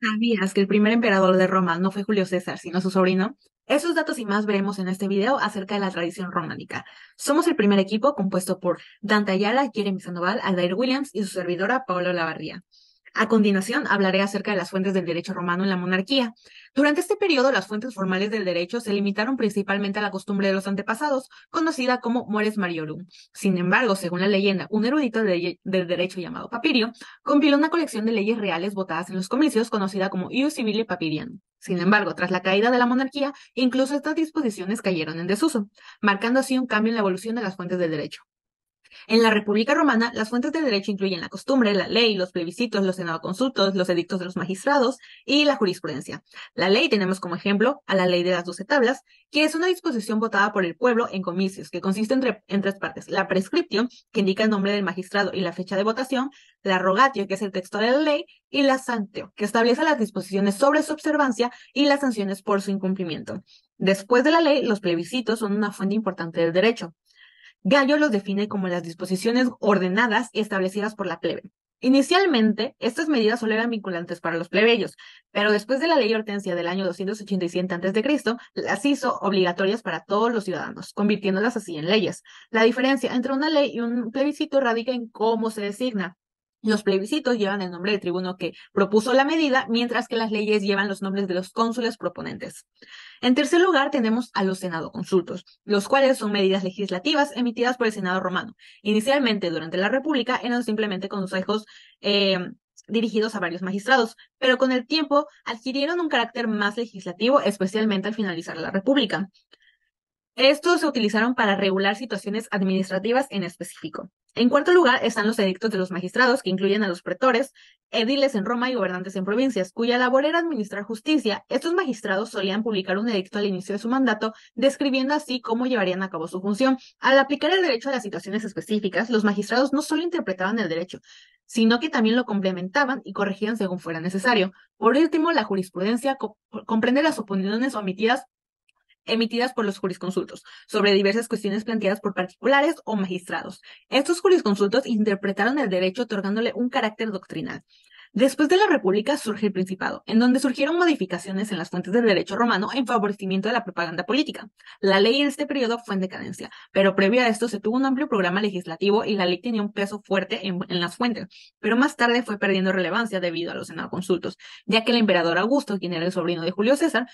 ¿Sabías que el primer emperador de Roma no fue Julio César, sino su sobrino? Esos datos y más veremos en este video acerca de la tradición románica. Somos el primer equipo compuesto por Dante Ayala, Jeremy Sandoval, Aldair Williams y su servidora Paola Lavarría. A continuación, hablaré acerca de las fuentes del derecho romano en la monarquía. Durante este periodo, las fuentes formales del derecho se limitaron principalmente a la costumbre de los antepasados, conocida como mores mariorum. Sin embargo, según la leyenda, un erudito del derecho llamado Papirio compiló una colección de leyes reales votadas en los comicios, conocida como Ius Civile Papirianum. Sin embargo, tras la caída de la monarquía, incluso estas disposiciones cayeron en desuso, marcando así un cambio en la evolución de las fuentes del derecho. En la República Romana, las fuentes de derecho incluyen la costumbre, la ley, los plebiscitos, los senadoconsultos, los edictos de los magistrados y la jurisprudencia. La ley tenemos como ejemplo a la Ley de las 12 Tablas, que es una disposición votada por el pueblo en comicios, que consiste en tres partes. La prescriptio, que indica el nombre del magistrado y la fecha de votación, la rogatio, que es el texto de la ley, y la sanctio, que establece las disposiciones sobre su observancia y las sanciones por su incumplimiento. Después de la ley, los plebiscitos son una fuente importante del derecho. Gallo los define como las disposiciones ordenadas y establecidas por la plebe. Inicialmente, estas medidas solo eran vinculantes para los plebeyos, pero después de la ley Hortensia del año 287 a.C., las hizo obligatorias para todos los ciudadanos, convirtiéndolas así en leyes. La diferencia entre una ley y un plebiscito radica en cómo se designa. Los plebiscitos llevan el nombre del tribuno que propuso la medida, mientras que las leyes llevan los nombres de los cónsules proponentes. En tercer lugar, tenemos a los senadoconsultos, los cuales son medidas legislativas emitidas por el Senado romano. Inicialmente, durante la República, eran simplemente consejos eh, dirigidos a varios magistrados, pero con el tiempo adquirieron un carácter más legislativo, especialmente al finalizar la República. Estos se utilizaron para regular situaciones administrativas en específico. En cuarto lugar están los edictos de los magistrados, que incluyen a los pretores, ediles en Roma y gobernantes en provincias, cuya labor era administrar justicia. Estos magistrados solían publicar un edicto al inicio de su mandato, describiendo así cómo llevarían a cabo su función. Al aplicar el derecho a las situaciones específicas, los magistrados no solo interpretaban el derecho, sino que también lo complementaban y corregían según fuera necesario. Por último, la jurisprudencia comprende las opiniones omitidas emitidas por los jurisconsultos sobre diversas cuestiones planteadas por particulares o magistrados. Estos jurisconsultos interpretaron el derecho otorgándole un carácter doctrinal. Después de la República surge el Principado, en donde surgieron modificaciones en las fuentes del derecho romano en favorecimiento de la propaganda política. La ley en este periodo fue en decadencia, pero previo a esto se tuvo un amplio programa legislativo y la ley tenía un peso fuerte en las fuentes, pero más tarde fue perdiendo relevancia debido a los senadoconsultos, ya que el emperador Augusto, quien era el sobrino de Julio César,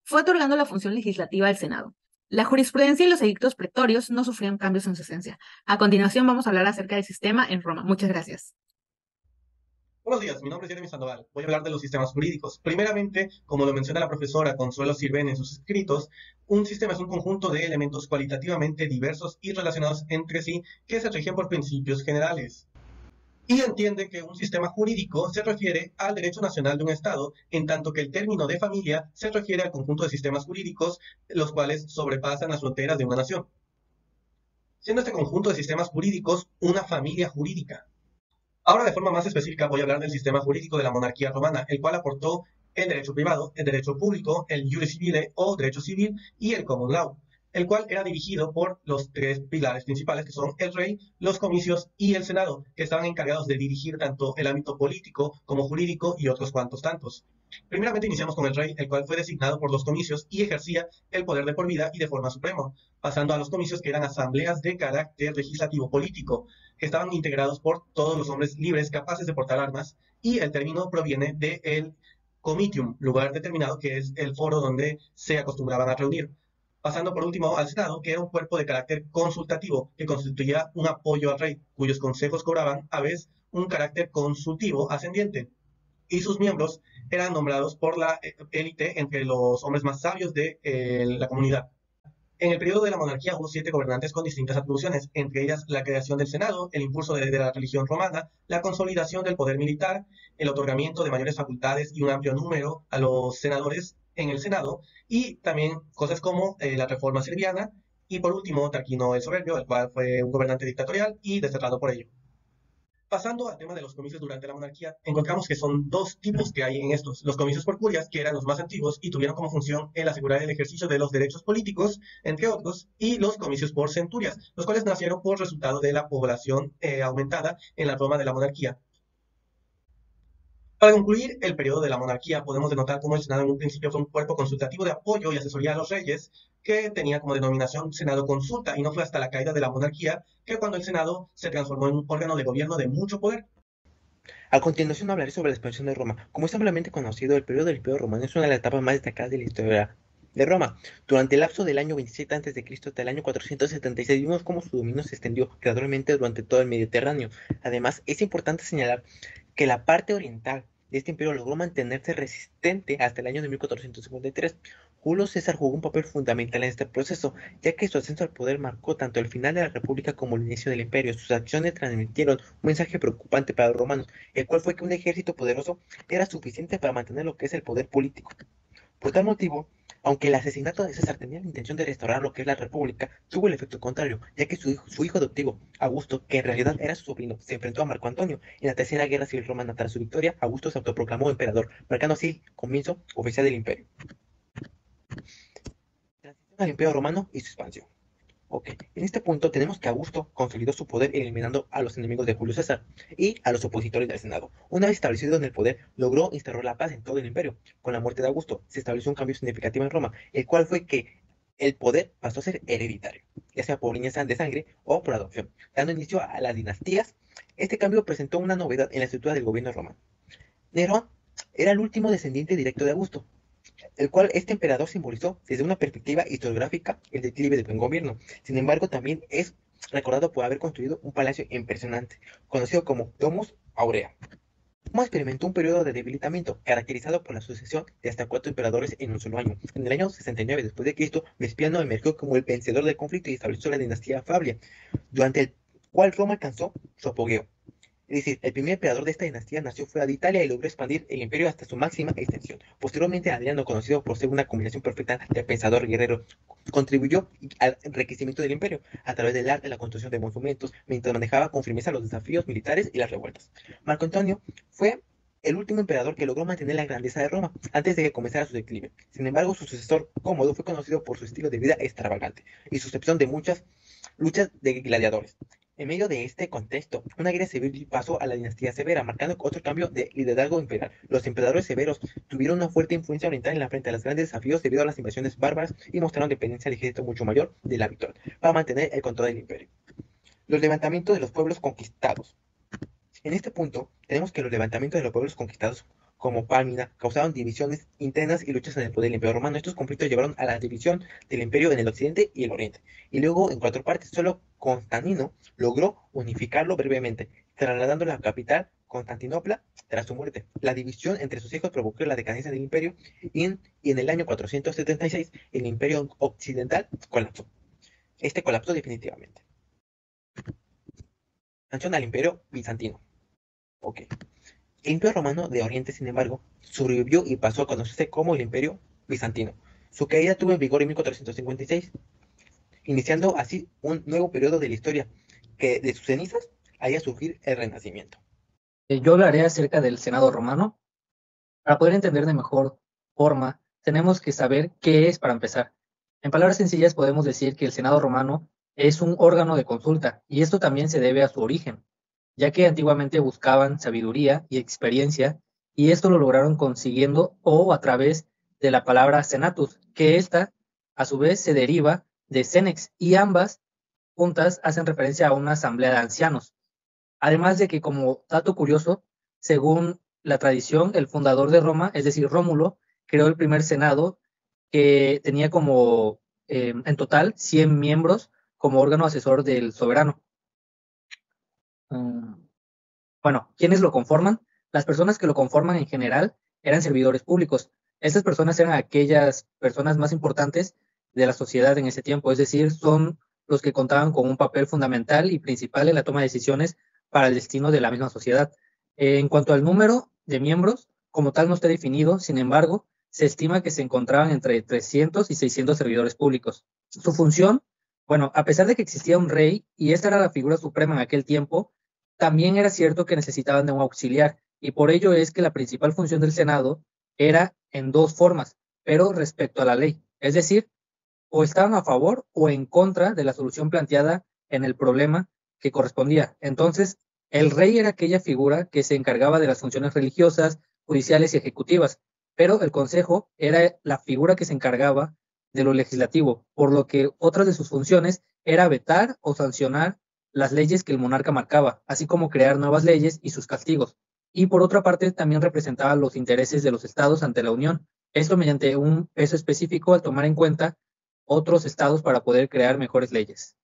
fue otorgando la función legislativa al Senado. La jurisprudencia y los edictos pretorios no sufrieron cambios en su esencia. A continuación vamos a hablar acerca del sistema en Roma. Muchas gracias. Buenos días, mi nombre es Jeremy Sandoval. Voy a hablar de los sistemas jurídicos. Primeramente, como lo menciona la profesora Consuelo Sirven en sus escritos, un sistema es un conjunto de elementos cualitativamente diversos y relacionados entre sí que se rigen por principios generales. Y entiende que un sistema jurídico se refiere al derecho nacional de un Estado, en tanto que el término de familia se refiere al conjunto de sistemas jurídicos los cuales sobrepasan las fronteras de una nación, siendo este conjunto de sistemas jurídicos una familia jurídica. Ahora, de forma más específica, voy a hablar del sistema jurídico de la monarquía romana, el cual aportó el derecho privado, el derecho público, el iure civile o derecho civil y el common law, el cual era dirigido por los tres pilares principales que son el rey, los comicios y el senado, que estaban encargados de dirigir tanto el ámbito político como jurídico y otros cuantos tantos. Primeramente iniciamos con el rey, el cual fue designado por los comicios y ejercía el poder de por vida y de forma suprema, pasando a los comicios que eran asambleas de carácter legislativo político, que estaban integrados por todos los hombres libres capaces de portar armas, y el término proviene del comitium, lugar determinado que es el foro donde se acostumbraban a reunir. Pasando por último al Senado, que era un cuerpo de carácter consultativo que constituía un apoyo al rey, cuyos consejos cobraban a veces un carácter consultivo ascendiente, y sus miembros eran nombrados por la élite entre los hombres más sabios de la comunidad. En el periodo de la monarquía hubo 7 gobernantes con distintas atribuciones, entre ellas la creación del Senado, el impulso de la religión romana, la consolidación del poder militar, el otorgamiento de mayores facultades y un amplio número a los senadores en el Senado, y también cosas como la reforma serviana, y por último Tarquino el Soberbio, el cual fue un gobernante dictatorial y desterrado por ello. Pasando al tema de los comicios durante la monarquía, encontramos que son dos tipos que hay en estos. Los comicios por curias, que eran los más antiguos y tuvieron como función el asegurar el ejercicio de los derechos políticos, entre otros, y los comicios por centurias, los cuales nacieron por resultado de la población aumentada en la Roma de la monarquía. Para concluir el periodo de la monarquía, podemos denotar cómo el Senado en un principio fue un cuerpo consultativo de apoyo y asesoría a los reyes, que tenía como denominación Senado Consulta, y no fue hasta la caída de la monarquía que cuando el Senado se transformó en un órgano de gobierno de mucho poder. A continuación hablaré sobre la expansión de Roma. Como es ampliamente conocido, el periodo del Imperio Romano es una de las etapas más destacadas de la historia de Roma. Durante el lapso del año 27 a.C. hasta el año 476 vimos cómo su dominio se extendió gradualmente durante todo el Mediterráneo. Además, es importante señalar que la parte oriental de este imperio logró mantenerse resistente hasta el año de 1453. Julio César jugó un papel fundamental en este proceso, ya que su ascenso al poder marcó tanto el final de la República como el inicio del imperio. Sus acciones transmitieron un mensaje preocupante para los romanos, el cual fue que un ejército poderoso era suficiente para mantener lo que es el poder político. Por tal motivo, aunque el asesinato de César tenía la intención de restaurar lo que es la República, tuvo el efecto contrario, ya que su hijo adoptivo, Augusto, que en realidad era su sobrino, se enfrentó a Marco Antonio. En la Tercera Guerra Civil Romana, tras su victoria, Augusto se autoproclamó emperador, marcando así el comienzo oficial del imperio. Transición al Imperio Romano y su expansión. Ok, en este punto tenemos que Augusto consolidó su poder eliminando a los enemigos de Julio César y a los opositores del Senado. Una vez establecido en el poder, logró instaurar la paz en todo el imperio. Con la muerte de Augusto, se estableció un cambio significativo en Roma, el cual fue que el poder pasó a ser hereditario, ya sea por línea de sangre o por adopción, dando inicio a las dinastías. Este cambio presentó una novedad en la estructura del gobierno romano. Nerón era el último descendiente directo de Augusto, el cual este emperador simbolizó desde una perspectiva historiográfica el declive del buen gobierno. Sin embargo, también es recordado por haber construido un palacio impresionante, conocido como Domus Aurea. Roma experimentó un periodo de debilitamiento, caracterizado por la sucesión de hasta 4 emperadores en un solo año. En el año 69 después de Cristo, Vespasiano emergió como el vencedor del conflicto y estableció la dinastía Fabia, durante el cual Roma alcanzó su apogeo. Es decir, el primer emperador de esta dinastía nació fuera de Italia y logró expandir el imperio hasta su máxima extensión. Posteriormente, Adriano, conocido por ser una combinación perfecta de pensador guerrero, contribuyó al enriquecimiento del imperio a través del arte, la construcción de monumentos, mientras manejaba con firmeza los desafíos militares y las revueltas. Marco Antonio fue el último emperador que logró mantener la grandeza de Roma antes de que comenzara su declive. Sin embargo, su sucesor, Cómodo, fue conocido por su estilo de vida extravagante y su excepción de muchas luchas de gladiadores. En medio de este contexto, una guerra civil pasó a la dinastía Severa, marcando otro cambio de liderazgo imperial. Los emperadores severos tuvieron una fuerte influencia oriental en la frente a los grandes desafíos debido a las invasiones bárbaras y mostraron dependencia del ejército mucho mayor del habitual para mantener el control del imperio. Los levantamientos de los pueblos conquistados. En este punto, tenemos que los levantamientos de los pueblos conquistados, como Pálmina, causaron divisiones internas y luchas en el poder del Imperio Romano. Estos conflictos llevaron a la división del imperio en el occidente y el oriente, y luego en 4 partes. Solo Constantino logró unificarlo brevemente, trasladando la capital, Constantinopla, tras su muerte. La división entre sus hijos provocó la decadencia del imperio y en el año 476 el imperio occidental colapsó. Este colapsó definitivamente. Expansión al imperio bizantino. Ok. El Imperio Romano de Oriente, sin embargo, sobrevivió y pasó a conocerse como el Imperio Bizantino. Su caída tuvo en vigor en 1456, iniciando así un nuevo periodo de la historia, que de sus cenizas haría surgir el Renacimiento. Yo hablaré acerca del Senado romano. Para poder entender de mejor forma, tenemos que saber qué es para empezar. En palabras sencillas podemos decir que el Senado romano es un órgano de consulta, y esto también se debe a su origen, ya que antiguamente buscaban sabiduría y experiencia, y esto lo lograron consiguiendo o a través de la palabra senatus, que esta a su vez se deriva de senex, y ambas juntas hacen referencia a una asamblea de ancianos. Además de que, como dato curioso, según la tradición, el fundador de Roma, es decir, Rómulo, creó el primer senado que tenía como, en total, 100 miembros como órgano asesor del soberano. Bueno, ¿quiénes lo conforman? Las personas que lo conforman en general eran servidores públicos. Estas personas eran aquellas personas más importantes de la sociedad en ese tiempo, es decir, son los que contaban con un papel fundamental y principal en la toma de decisiones para el destino de la misma sociedad. En cuanto al número de miembros, como tal no está definido, sin embargo, se estima que se encontraban entre 300 y 600 servidores públicos. Su función, bueno, a pesar de que existía un rey y esta era la figura suprema en aquel tiempo, también era cierto que necesitaban de un auxiliar, y por ello es que la principal función del Senado era en dos formas, pero respecto a la ley, es decir, o estaban a favor o en contra de la solución planteada en el problema que correspondía. Entonces, el rey era aquella figura que se encargaba de las funciones religiosas, judiciales y ejecutivas, pero el Consejo era la figura que se encargaba de lo legislativo, por lo que otras de sus funciones era vetar o sancionar las leyes que el monarca marcaba, así como crear nuevas leyes y sus castigos. Y por otra parte, también representaba los intereses de los estados ante la Unión, esto mediante un peso específico al tomar en cuenta otros estados para poder crear mejores leyes.